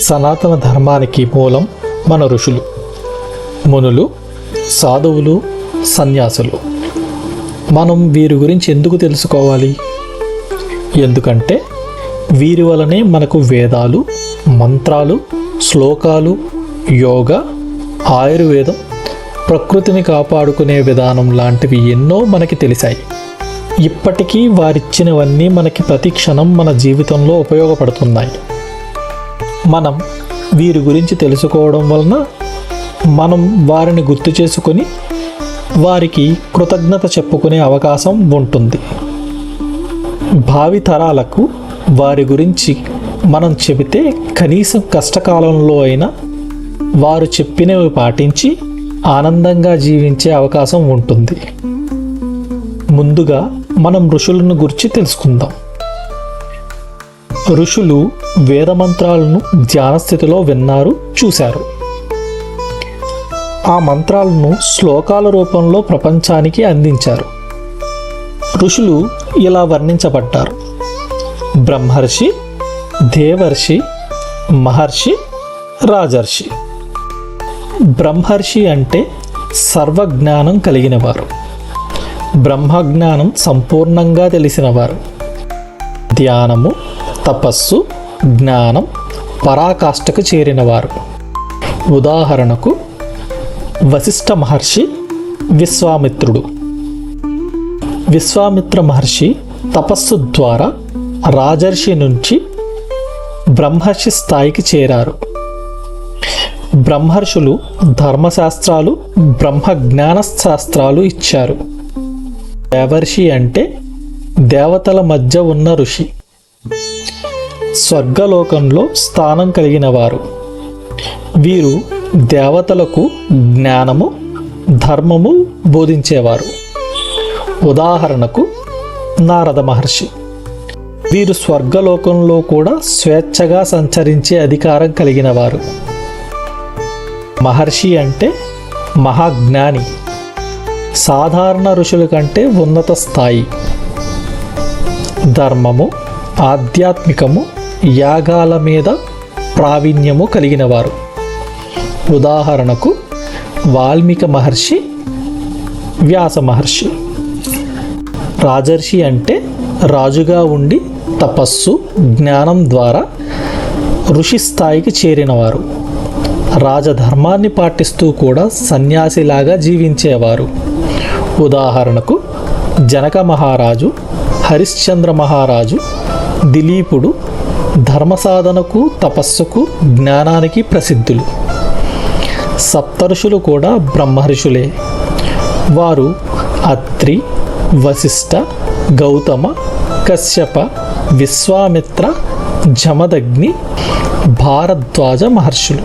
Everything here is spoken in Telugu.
సనాతన ధర్మానికి మూలం మన ఋషులు, మునులు, సాధువులు, సన్యాసులు. మనం వీరి గురించి ఎందుకు తెలుసుకోవాలి? ఎందుకంటే వీరి వలనే మనకు వేదాలు, మంత్రాలు, శ్లోకాలు, యోగా, ఆయుర్వేదం, ప్రకృతిని కాపాడుకునే విధానం లాంటివి ఎన్నో మనకి తెలిసాయి. ఇప్పటికీ వారిచ్చినవన్నీ మనకి ప్రతి క్షణం మన జీవితంలో ఉపయోగపడుతున్నాయి. మనం వీరి గురించి తెలుసుకోవడం వలన మనం వారిని గుర్తు చేసుకొని వారికి కృతజ్ఞత చెప్పుకునే అవకాశం ఉంటుంది. భావి తరాలకు వారి గురించి మనం చెబితే కనీసం కష్టకాలంలో అయినా వారు చెప్పినవి పాటించి ఆనందంగా జీవించే అవకాశం ఉంటుంది. ముందుగా మనం ఋషులను గురించి తెలుసుకుందాం. ఋషులు వేదమంత్రాలను ధ్యానస్థితిలో విన్నారు, చూశారు. ఆ మంత్రాలను శ్లోకాల రూపంలో ప్రపంచానికి అందించారు. ఋషులు ఇలా వర్ణించబడ్డారు: బ్రహ్మర్షి, దేవర్షి, మహర్షి, రాజర్షి. బ్రహ్మర్షి అంటే సర్వజ్ఞానం కలిగినవారు, బ్రహ్మజ్ఞానం సంపూర్ణంగా తెలిసినవారు. ధ్యానము, తపస్సు, జ్ఞానం, పరాకాష్ఠకు చేరినవారు. ఉదాహరణకు వశిష్ఠ మహర్షి, విశ్వామిత్రుడు. విశ్వామిత్ర మహర్షి తపస్సు ద్వారా రాజర్షి నుంచి బ్రహ్మర్షి స్థాయికి చేరారు. బ్రహ్మర్షులు ధర్మశాస్త్రాలు, బ్రహ్మజ్ఞాన శాస్త్రాలు ఇచ్చారు. దేవర్షి అంటే దేవతల మధ్య ఉన్న ఋషి, స్వర్గలోకంలో స్థానం కలిగిన వారు. వీరు దేవతలకు జ్ఞానము, ధర్మము బోధించేవారు. ఉదాహరణకు నారద మహర్షి. వీరు స్వర్గలోకంలో కూడా స్వేచ్ఛగా సంచరించే అధికారం కలిగిన వారు. మహర్షి అంటే మహాజ్ఞాని, సాధారణ ఋషుల కంటే ఉన్నత స్థాయి. ధర్మము, ఆధ్యాత్మికము, యాగాల మీద ప్రావీణ్యము కలిగినవారు. ఉదాహరణకు వాల్మీకి మహర్షి, వ్యాస మహర్షి. రాజర్షి అంటే రాజుగా ఉండి తపస్సు, జ్ఞానం ద్వారా ఋషి స్థాయికి చేరినవారు. రాజధర్మాన్ని పాటిస్తూ కూడా సన్యాసిలాగా జీవించేవారు. ఉదాహరణకు జనక మహారాజు, హరిశ్చంద్ర మహారాజు, దిలీపుడు ధర్మసాధనకు, తపస్సుకు, జ్ఞానానికి ప్రసిద్ధులు. సప్తఋషులు కూడా బ్రహ్మర్షులే. వారు అత్రి, వశిష్ఠ, గౌతమ, కశ్యప, విశ్వామిత్ర, జమదగ్ని, భారద్వాజ మహర్షులు.